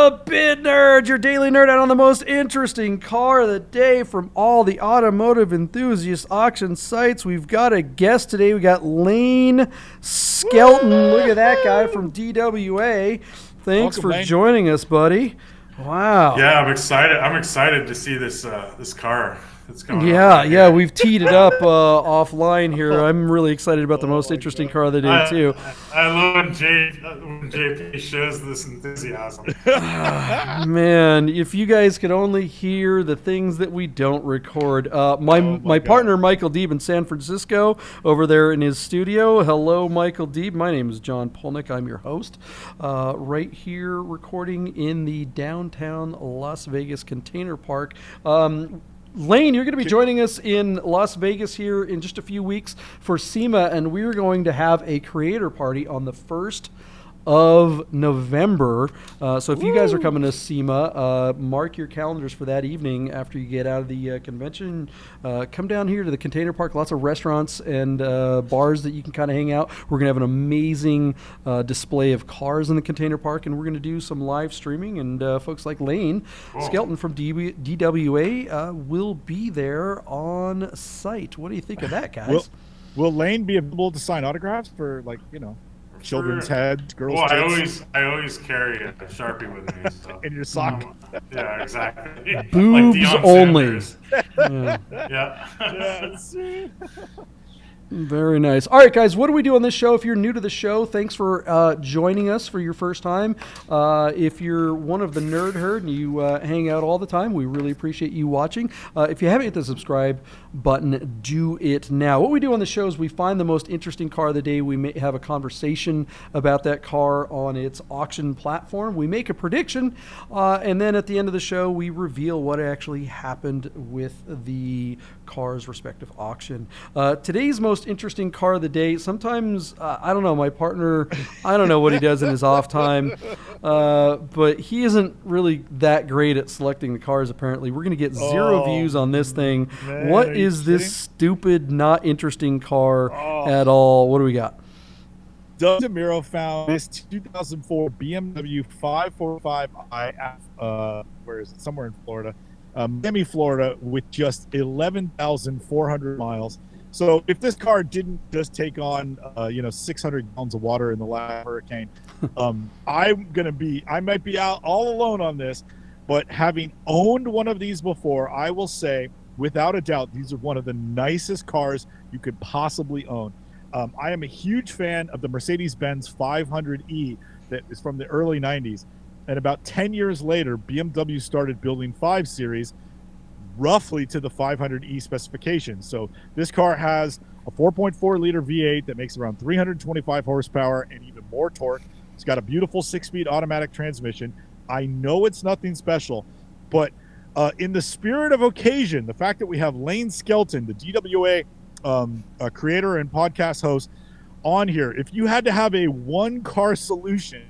up, Bid Nerds? Your daily nerd out on the most interesting car of the day from all the automotive enthusiast auction sites. We've got a guest today. We got Lane Skelton. Look at that guy from DWA. Thanks Welcome, for Lane. joining us, buddy. Wow. Yeah, I'm excited. I'm excited to see this car that's going on. Yeah, we've teed it up offline here. I'm really excited about the most interesting car of the day, too. I love when JP shows this enthusiasm. Man, if you guys could only hear the things that we don't record. My partner, Michael Deeb, in San Francisco, over there in his studio. Hello, Michael Deeb. My name is John Polnik. I'm your host. Right here recording in the downtown Las Vegas Container Park. Lane, you're going to be joining us in Las Vegas here in just a few weeks for SEMA, and we're going to have a creator party on the 1st of November. So if you guys are coming to SEMA, mark your calendars for that evening after you get out of the convention. Come down here to the Container Park. Lots of restaurants and bars that you can kind of hang out. We're going to have an amazing display of cars in the Container Park, and we're going to do some live streaming. And folks like Lane Skelton from DWA will be there on site. What do you think of that, guys? Will Lane be able to sign autographs for, children's heads, girls' tits? I always carry a Sharpie with me. So. In your sock? Yeah, exactly. Boobs like only. Yeah. Very nice. All right, guys, what do we do on this show? If you're new to the show, thanks for joining us for your first time. If you're one of the nerd herd and you hang out all the time, we really appreciate you watching. If you haven't hit the subscribe button, do it now. What we do on the show is we find the most interesting car of the day. We may have a conversation about that car on its auction platform. We make a prediction, and then at the end of the show, we reveal what actually happened with the car's respective auction. Today's most interesting car of the day. Sometimes, I don't know, my partner, I don't know what he does in his off time, but he isn't really that great at selecting the cars, apparently. We're going to get zero views on this thing. Man, what is this stupid, not interesting car at all? What do we got? Doug DeMuro found this 2004 BMW 545i, where is it? Somewhere in Florida. Miami, Florida, with just 11,400 miles. So if this car didn't just take on, 600 gallons of water in the last hurricane, I might be out all alone on this, but having owned one of these before, I will say, without a doubt, these are one of the nicest cars you could possibly own. I am a huge fan of the Mercedes-Benz 500e that is from the early 90s. And about 10 years later, BMW started building 5 Series roughly to the 500e specifications. So this car has a 4.4-liter V8 that makes around 325 horsepower and even more torque. It's got a beautiful 6-speed automatic transmission. I know it's nothing special, but in the spirit of occasion, the fact that we have Lane Skelton, the DWA creator and podcast host, on here, if you had to have a one-car solution,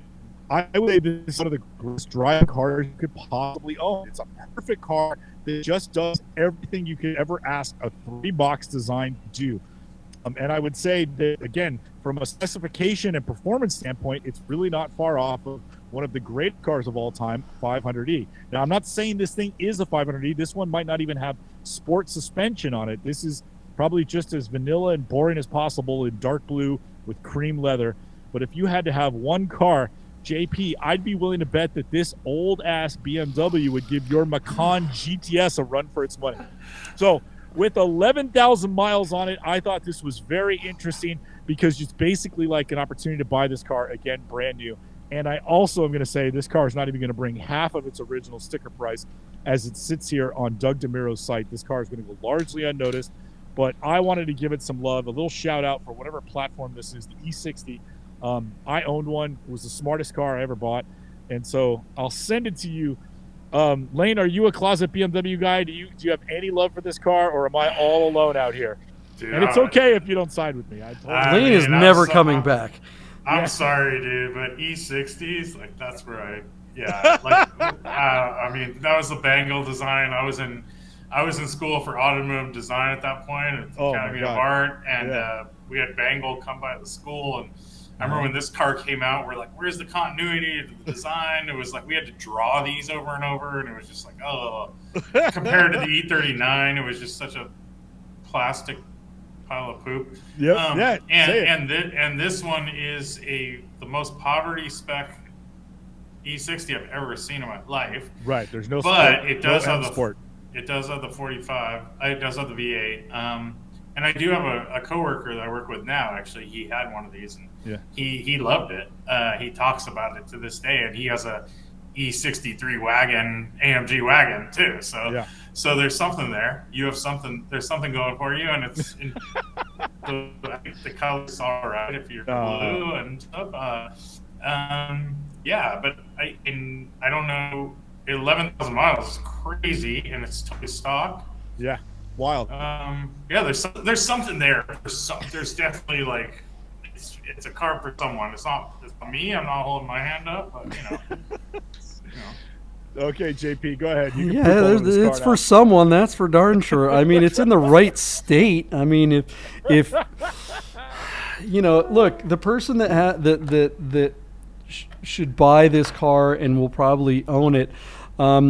I would say this is one of the greatest driving cars you could possibly own. It's a perfect car that just does everything you could ever ask a 3-box design to do. And I would say that, again, from a specification and performance standpoint, it's really not far off of one of the great cars of all time, 500e. Now, I'm not saying this thing is a 500e. This one might not even have sport suspension on it. This is probably just as vanilla and boring as possible in dark blue with cream leather. But if you had to have one car, JP, I'd be willing to bet that this old-ass BMW would give your Macan GTS a run for its money. So with 11,000 miles on it, I thought this was very interesting because it's basically like an opportunity to buy this car, again, brand new. And I also am going to say this car is not even going to bring half of its original sticker price as it sits here on Doug DeMuro's site. This car is going to go largely unnoticed, but I wanted to give it some love, a little shout-out for whatever platform this is, the E60. I owned one. It was the smartest car I ever bought. And so I'll send it to you. Lane, are you a closet BMW guy? Do you have any love for this car, or am I all alone out here? Dude, and it's okay if you don't side with me. Lane is never coming back. I'm sorry, dude, but E60s, that's where that was the Bangle design. I was in school for automotive design at that point, at the Academy of Art, and we had Bangle come by the school, and I remember when this car came out, we're like, where's the continuity of the design? It was like we had to draw these over and over, and it was just like, oh. Compared to the E39, it was just such a plastic pile of poop. Yep. And this one is the most poverty spec E60 I've ever seen in my life. Right. There's no but sport. It does have sport. It does have the 45. It does have the V8. And I do have a coworker that I work with now. Actually, he had one of these, and he loved it. He talks about it to this day, and he has a E63 wagon, AMG wagon too. So there's something there. You have something. There's something going for you, and it's the color's all right if you're blue and stuff. But I don't know. 11,000 miles is crazy, and it's totally stock. Yeah. Wild. There's something there. There's definitely like it's a car for someone. It's not me. I'm not holding my hand up, but Okay, JP, go ahead. It's for someone. That's for darn sure. I mean, it's in the right state. I mean, if look, the person that should buy this car and will probably own it.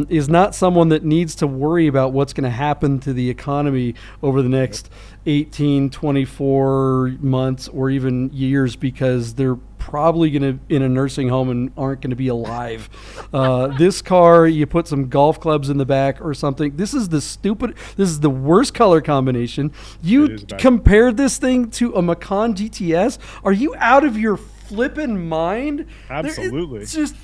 Is not someone that needs to worry about what's going to happen to the economy over the next 18, 24 months or even years, because they're probably going to in a nursing home and aren't going to be alive. This car, you put some golf clubs in the back or something. This is the worst color combination. You compared this thing to a Macan GTS. Are you out of your flippin' mind? Absolutely. It's just...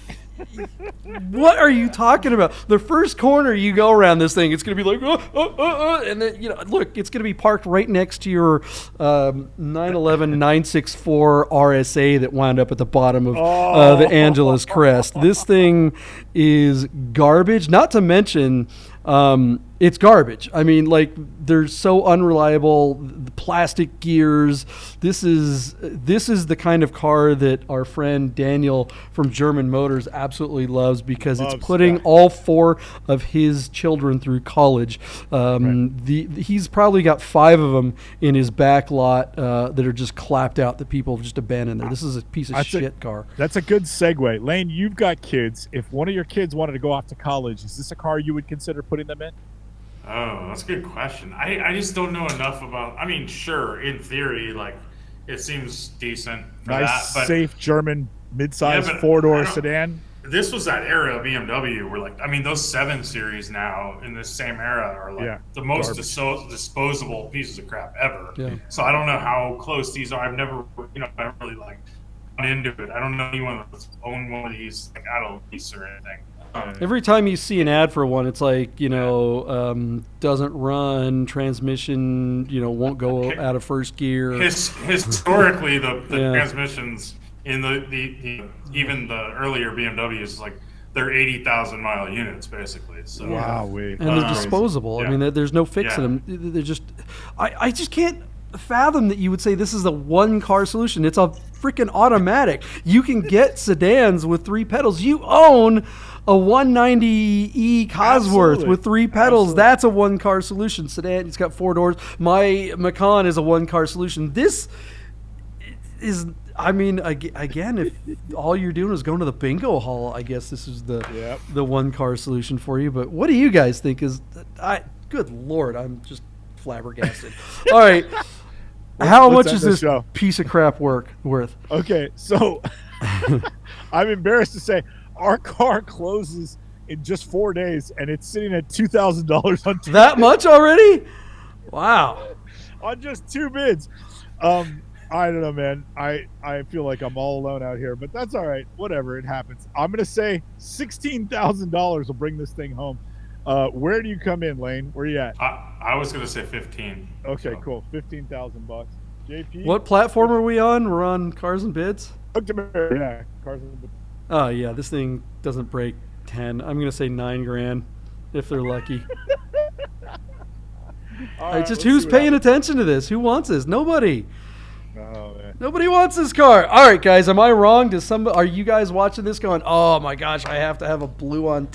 What are you talking about? The first corner you go around this thing, it's going to be like, and then look, it's going to be parked right next to your 911 964 RSA that wound up at the bottom of the Angeles crest. This thing is garbage. Not to mention, it's garbage. I mean, like, they're so unreliable. The plastic gears. This is the kind of car that our friend Daniel from German Motors absolutely loves, because it's putting all 4 of his children through college. He's probably got 5 of them in his back lot that are just clapped out, that people have just abandoned there. This is a piece of shit car. That's a good segue. Lane, you've got kids. If one of your kids wanted to go off to college, is this a car you would consider putting them in? Oh, that's a good question. I just don't know enough about. I mean, sure, in theory, like, it seems decent for nice, that, but safe German mid-size 4-door sedan. This was that era of BMW where, like, I mean, those 7 Series now in this same era are like the most disposable pieces of crap ever. Yeah. So I don't know how close these are. I've never, I haven't really like gone into it. I don't know anyone that's owned one of these like out of lease or anything. Every time you see an ad for one, it's like, doesn't run, transmission, won't go out of first gear. Historically, the transmissions in the even the earlier BMWs, like, they're 80,000 mile units basically. So wow, and they're disposable. I mean, there's no fixing them. They're just, I just can't fathom that you would say this is a one car solution. It's a freaking automatic. You can get sedans with 3 pedals. You own a 190e Cosworth with 3 pedals. Absolutely. That's a one-car solution. Sedan, it's got 4 doors. My Macan is a one-car solution. This is, I mean, again, if all you're doing is going to the bingo hall, I guess this is the one-car solution for you. But what do you guys think is, good Lord, I'm just flabbergasted. All right. How much is this piece of crap worth? Okay, so I'm embarrassed to say, our car closes in just 4 days, and it's sitting at $2,000 on that much already? Wow! On just 2 bids. I don't know, man. I feel like I'm all alone out here, but that's all right. Whatever, it happens. I'm gonna say $16,000 will bring this thing home. Where do you come in, Lane? Where are you at? I was gonna say 15. Okay, cool. $15,000. JP. What platform are we on? We're on Cars and Bids. Yeah, Cars and Bids. Oh yeah, this thing doesn't break 10. I'm gonna say $9,000 if they're lucky. All right, just who's paying attention to this? Who wants this? Nobody. Oh, man. Nobody wants this car. All right, guys, am I wrong? Are you guys watching this going, oh my gosh, I have to have a blue on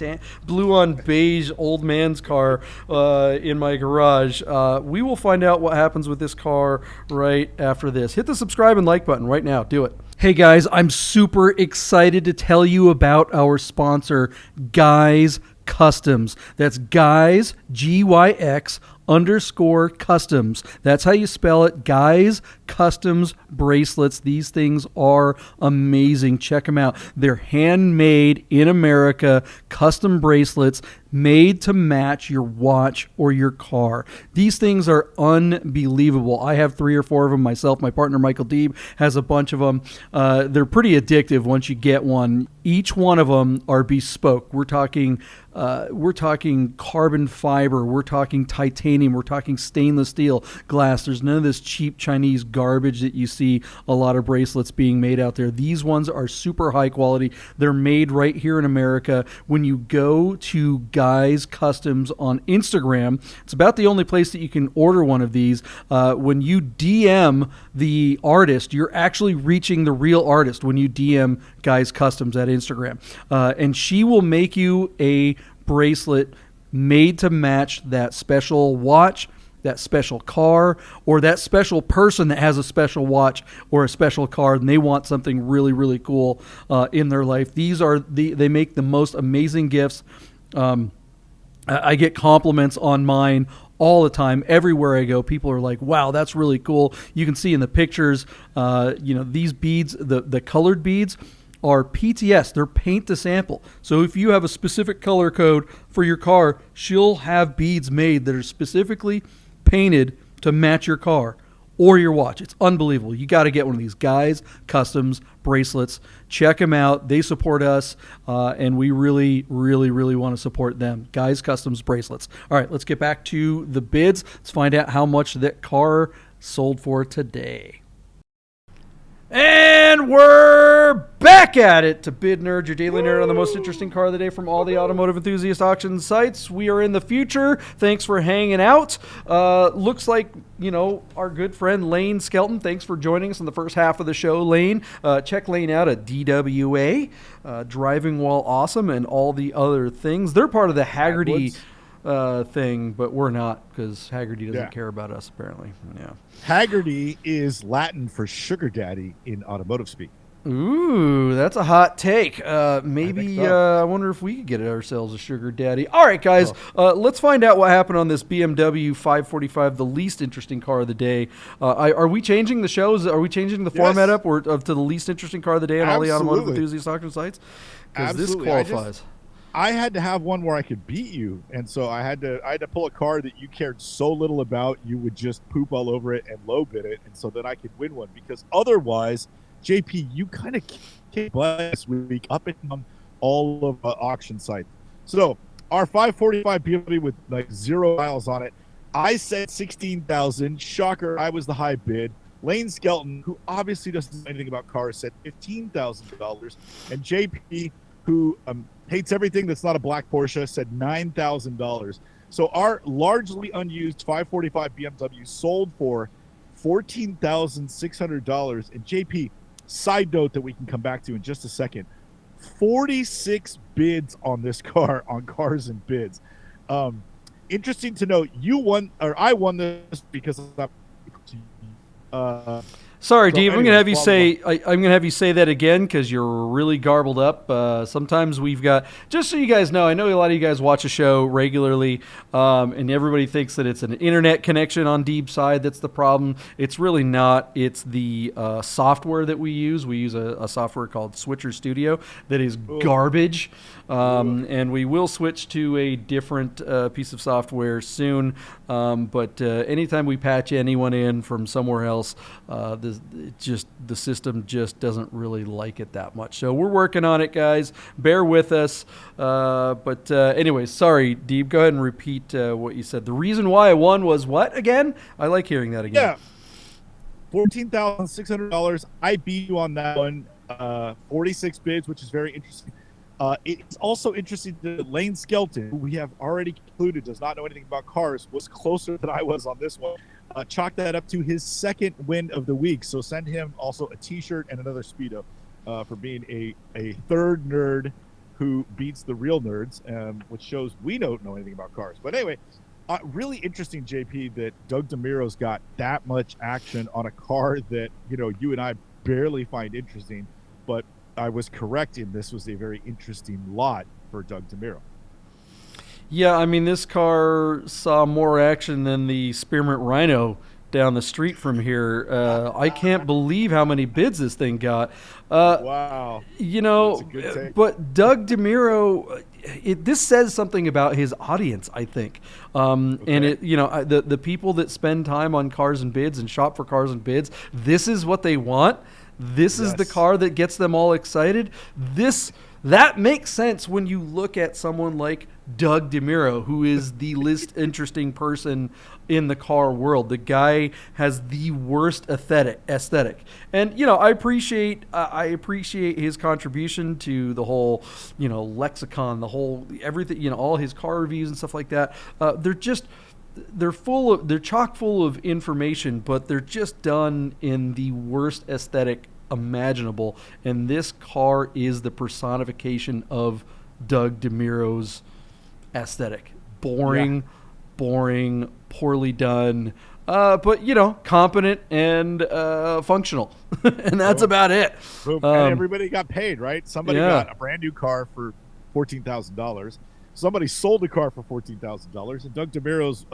beige old man's car in my garage? We will find out what happens with this car right after this. Hit the subscribe and like button right now. Do it. Hey guys, I'm super excited to tell you about our sponsor, Guys Customs. That's Guys, GYX_customs. That's how you spell it. Guys Customs bracelets. These things are amazing. Check them out. They're handmade in America, custom bracelets made to match your watch or your car. These things are unbelievable. I have 3 or 4 of them myself. My partner Michael Deeb has a bunch of them. They're pretty addictive once you get one. Each one of them are bespoke. We're talking carbon fiber. We're talking titanium. We're talking stainless steel, glass. There's none of this cheap Chinese garbage that you see a lot of bracelets being made out there. These ones are super high quality. They're made right here in America. When you go to Guys Customs on Instagram, it's about the only place that you can order one of these. When you DM the artist, you're actually reaching the real artist when you DM Guys Customs at Instagram. And she will make you a bracelet made to match that special watch, that special car, or that special person that has a special watch or a special car and they want something really, really cool in their life. They make the most amazing gifts. I get compliments on mine all the time. Everywhere I go, people are like, wow, that's really cool. You can see in the pictures, these beads, the colored beads are PTS. They're paint to sample. So if you have a specific color code for your car, she'll have beads made that are specifically painted to match your car or your watch. It's unbelievable. You got to get one of these Guys Customs bracelets. Check them out. They support us, and we really, really, really want to support them. Guys Customs bracelets. All right, let's get back to the bids. Let's find out how much that car sold for today. And we're back at it to Bid Nerd, your daily nerd on the most interesting car of the day from all the automotive enthusiast auction sites. We are in the future. Thanks for hanging out. Looks like, our good friend Lane Skelton. Thanks for joining us in the first half of the show, Lane. Check Lane out at DWA, Driving While Awesome, and all the other things. They're part of the Haggerty thing, but we're not, because Haggerty doesn't care about us, apparently. Yeah. Haggerty is Latin for sugar daddy in automotive speak. Ooh, that's a hot take. Maybe I wonder if we could get ourselves a sugar daddy. All right, guys, let's find out what happened on this BMW 545, the least interesting car of the day. Are we changing the shows? Are we changing the format up to the least interesting car of the day on all the automotive enthusiast auction sites? Because this qualifies. I had to have one where I could beat you, and so I had to pull a car that you cared so little about, you would just poop all over it and low bid it, and so that I could win one. Because otherwise, JP, you kind of kicked butt this week up and down all of auction sites. So our 545 BMW with like 0 miles on it, I said 16,000. Shocker, I was the high bid. Lane Skelton, who obviously doesn't know anything about cars, said $15,000, and JP, who hates everything that's not a black Porsche, said $9,000. So our largely unused 545 BMW sold for $14,600. And JP, side note that we can come back to in just a second, 46 bids on this car on Cars and Bids. Interesting to note, I won this because sorry, Deeb. I'm gonna have you say. I'm gonna have you say that again because you're really garbled up. Sometimes we've got. Just so you guys know, I know a lot of you guys watch a show regularly, and everybody thinks that it's an internet connection on Deeb's side that's the problem. It's really not. It's the software that we use. We use a software called Switcher Studio that is garbage, and we will switch to a different piece of software soon. But anytime we patch anyone in from somewhere else, the system just doesn't really like it that much. So we're working on it, guys. Bear with us. But anyways, sorry, Deeb. Go ahead and repeat what you said. The reason why I won was what again? I like hearing that again. Yeah, $14,600. I beat you on that one. 46 bids, which is very interesting. It's also interesting that Lane Skelton, who we have already concluded does not know anything about cars, was closer than I was on this one. Chalk that up to his second win of the week. So send him also a T-shirt and another Speedo for being a third nerd who beats the real nerds, which shows we don't know anything about cars. But anyway, really interesting, JP, that Doug DeMuro's got that much action on a car that you and I barely find interesting, but I was correct in this was a very interesting lot for Doug DeMuro. Yeah, I mean, this car saw more action than the Spearmint Rhino down the street from here. I can't believe how many bids this thing got. Wow. You know, That's a good take. but Doug DeMuro, this says something about his audience, I think. And it, you know, the people that spend time on Cars and Bids and shop for Cars and Bids, this is what they want. This is the car that gets them all excited. That makes sense when you look at someone like Doug DeMuro, who is the least interesting person in the car world. The guy has the worst aesthetic. And, you know, I appreciate his contribution to the whole, you know, lexicon, the whole everything, you know, all his car reviews and stuff like that. They're chock full of information, but they're just done in the worst aesthetic imaginable. And this car is the personification of Doug DeMuro's aesthetic. Boring, poorly done, but, you know, competent and functional. And that's about it. And everybody got paid, right? Somebody got a brand new car for $14,000. Somebody sold a car for $14,000, and Doug DeMuro's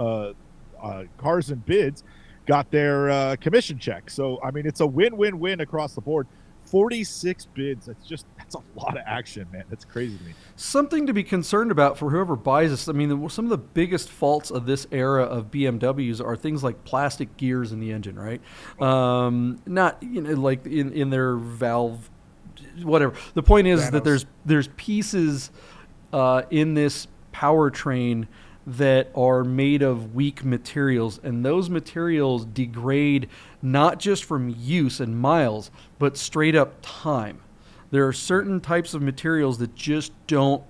Cars and Bids got their commission check. So, I mean, it's a win-win-win across the board. 46 bids. That's a lot of action, man. That's crazy to me. Something to be concerned about for whoever buys this. I mean, some of the biggest faults of this era of BMWs are things like plastic gears in the engine, right? Not, you know, like in their valve, whatever. The point is that there's pieces in this powertrain that are made of weak materials, and those materials degrade not just from use and miles, but straight up time. There are certain types of materials that just don't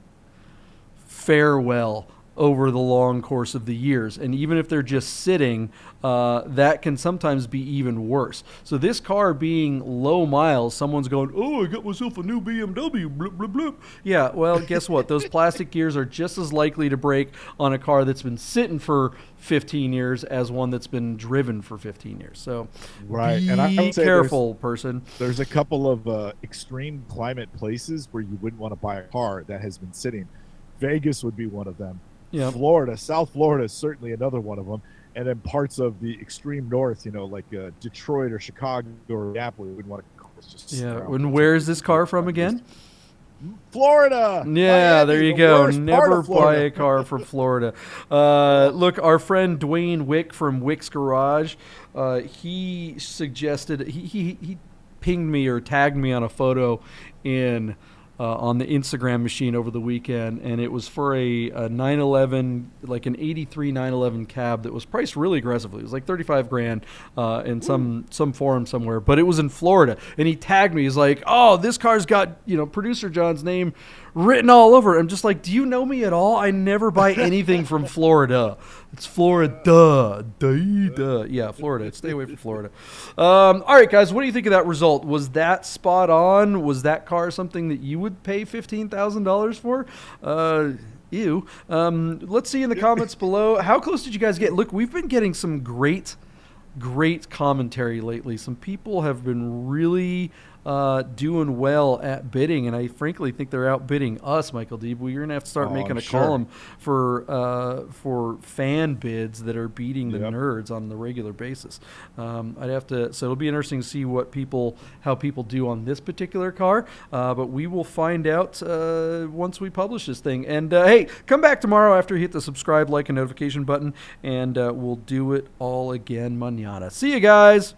fare well over the long course of the years. And even if they're just sitting, that can sometimes be even worse. So this car being low miles, someone's going, oh, I got myself a new BMW, blip, blip, blip. Yeah, well, guess what? Those plastic gears are just as likely to break on a car that's been sitting for 15 years as one that's been driven for 15 years. So be careful, person. There's a couple of extreme climate places where you wouldn't want to buy a car that has been sitting. Vegas would be one of them. Yeah. Florida, South Florida is certainly another one of them. And then parts of the extreme north, you know, like Detroit or Chicago or Minneapolis, we wouldn't want to just And where is this car from again? Florida. Yeah, there you go. Never buy a car from Florida. Look, our friend Dwayne Wick from Wick's Garage, he suggested, he pinged me or tagged me on a photo on the Instagram machine over the weekend, and it was for a 911, like an 83 911 cab that was priced really aggressively. It was like $35,000 in some forum somewhere, but it was in Florida. And he tagged me. He's like, "Oh, this car's got, you know, producer John's name written all over it." I'm just like, "Do you know me at all? I never buy anything from Florida. It's Florida. Yeah, Florida. Stay away from Florida." All right, guys, what do you think of that result? Was that spot on? Was that car something that you would pay $15,000 for? Ew. Let's see in the comments below. How close did you guys get? Look, we've been getting some great commentary lately. Some people have been really doing well at bidding, and I frankly think they're outbidding us, Michael Deeb. We're gonna have to start making a column for fan bids that are beating the nerds on the regular basis. I'd have to. So it'll be interesting to see how people do on this particular car. But we will find out once we publish this thing. And hey, come back tomorrow after you hit the subscribe, like, and notification button, and we'll do it all again mañana. See you guys.